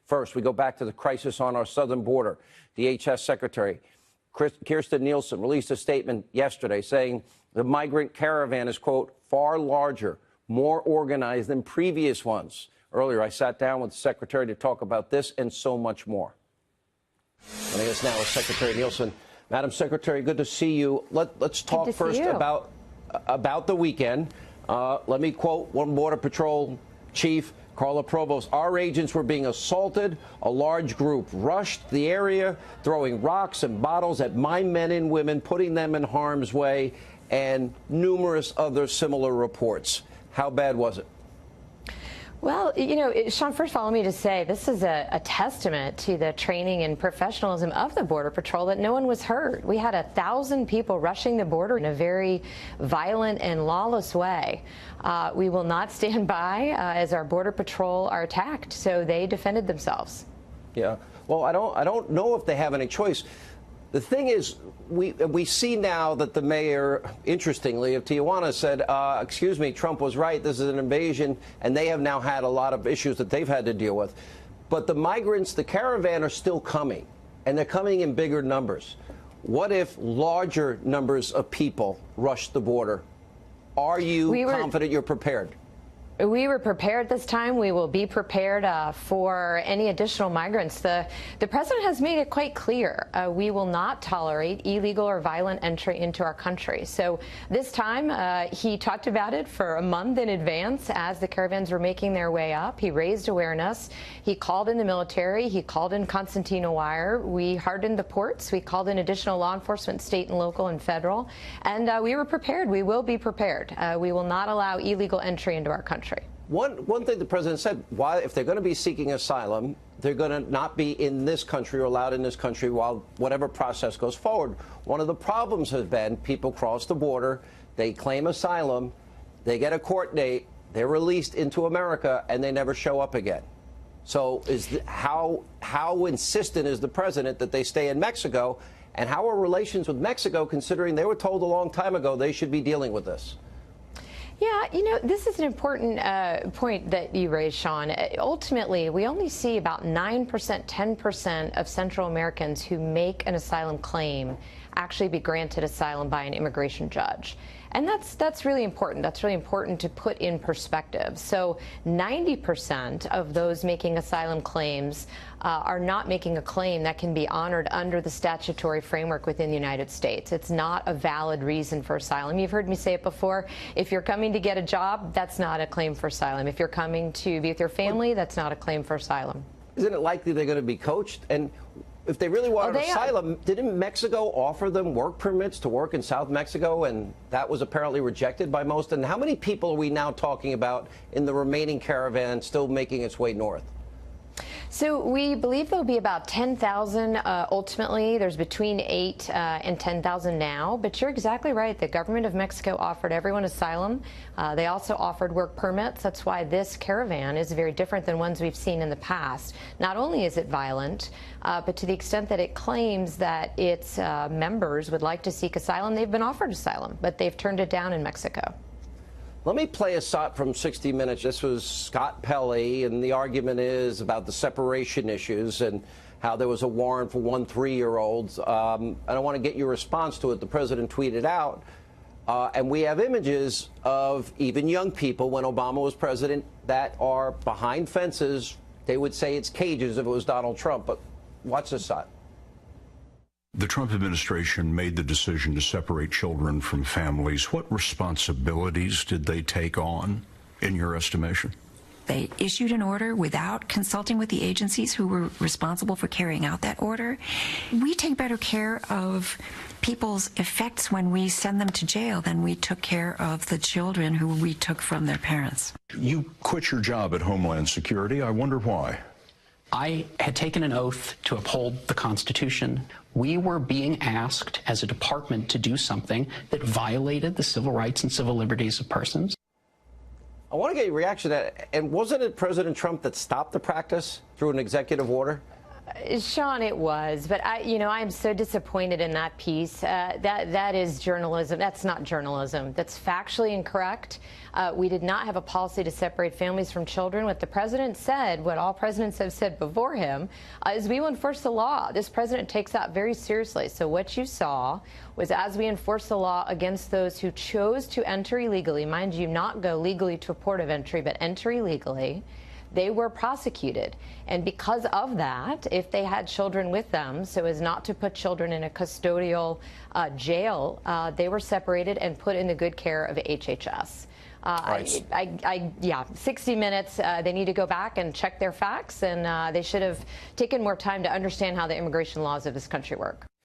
First, we go back to the crisis on our southern border. DHS Secretary Kirstjen Nielsen released a statement yesterday saying the migrant caravan is, quote, far larger, more organized than previous ones. Earlier, I sat down with the Secretary to talk about this and so much more. Joining us now is Secretary Nielsen. Madam Secretary, good to see you. Let's talk first about the weekend. Let me quote one Border Patrol Chief, Carla Provost. Our agents were being assaulted. A large group rushed the area, throwing rocks and bottles at my men and women, putting them in harm's way, and numerous other similar reports. How bad was it? Well, you know, Sean, first of all, let me just say this is a testament to the training and professionalism of the Border Patrol that no one was hurt. We had 1,000 people rushing the border in a very violent and lawless way. We will not stand by as our Border Patrol are attacked, so they defended themselves. Yeah, well, I don't know if they have any choice. The thing is, we see now that the mayor, interestingly, of Tijuana said, excuse me, Trump was right, this is an invasion, and they have now had a lot of issues that they've had to deal with. But the migrants, the caravan, are still coming, and they're coming in bigger numbers. What if larger numbers of people rush the border? Are you confident you're prepared? We were prepared this time. We will be prepared for any additional migrants. The president has made it quite clear we will not tolerate illegal or violent entry into our country. So this time he talked about it for a month in advance as the caravans were making their way up. He raised awareness. He called in the military. He called in Constantino Wire. We hardened the ports. We called in additional law enforcement, state and local and federal. And we were prepared. We will be prepared. We will not allow illegal entry into our country. One thing the president said, why, if they're going to be seeking asylum, they're going to not be in this country or allowed in this country while whatever process goes forward. One of the problems has been people cross the border, they claim asylum, they get a court date, they're released into America, and they never show up again. So how insistent is the president that they stay in Mexico, and how are relations with Mexico, considering they were told a long time ago they should be dealing with this? Yeah, you know, this is an important point that you raised, Sean. Ultimately, we only see about 9%, 10% of Central Americans who make an asylum claim actually be granted asylum by an immigration judge. And that's really important. That's really important to put in perspective. So 90% of those making asylum claims are not making a claim that can be honored under the statutory framework within the United States. It's not a valid reason for asylum. You've heard me say it before. If you're coming to get a job, that's not a claim for asylum. If you're coming to be with your family, that's not a claim for asylum. Isn't it likely they're going to be coached? And if they really wanted asylum, didn't Mexico offer them work permits to work in South Mexico, and that was apparently rejected by most? And how many people are we now talking about in the remaining caravan still making its way north? So we believe there'll be about 10,000 ultimately. There's between 8 and 10,000 now. But you're exactly right. The government of Mexico offered everyone asylum. They also offered work permits. That's why this caravan is very different than ones we've seen in the past. Not only is it violent, but to the extent that it claims that its members would like to seek asylum, they've been offered asylum, but they've turned it down in Mexico. Let me play a shot from 60 Minutes. This was Scott Pelley, and the argument is about the separation issues and how there was a warrant for 1 3-year-old. And I want to get your response to it. The president tweeted out, and we have images of even young people when Obama was president that are behind fences. They would say it's cages if it was Donald Trump. But watch this shot. The Trump administration made the decision to separate children from families. What responsibilities did they take on, in your estimation? They issued an order without consulting with the agencies who were responsible for carrying out that order. We take better care of people's effects when we send them to jail than we took care of the children who we took from their parents. You quit your job at Homeland Security. I wonder why. I had taken an oath to uphold the Constitution. We were being asked as a department to do something that violated the civil rights and civil liberties of persons. I want to get your reaction to that. And wasn't it President Trump that stopped the practice through an executive order? Sean, it was, but I'm so disappointed in that piece. That is journalism. That's not journalism. That's factually incorrect. We did not have a policy to separate families from children. What the president said, what all presidents have said before him, is we will enforce the law. This president takes that very seriously. So what you saw was, as we enforce the law against those who chose to enter illegally, mind you, not go legally to a port of entry, but enter illegally, they were prosecuted. And because of that, if they had children with them, so as not to put children in a custodial jail, they were separated and put in the good care of HHS. Yeah, 60 Minutes, they need to go back and check their facts, and they should have taken more time to understand how the immigration laws of this country work.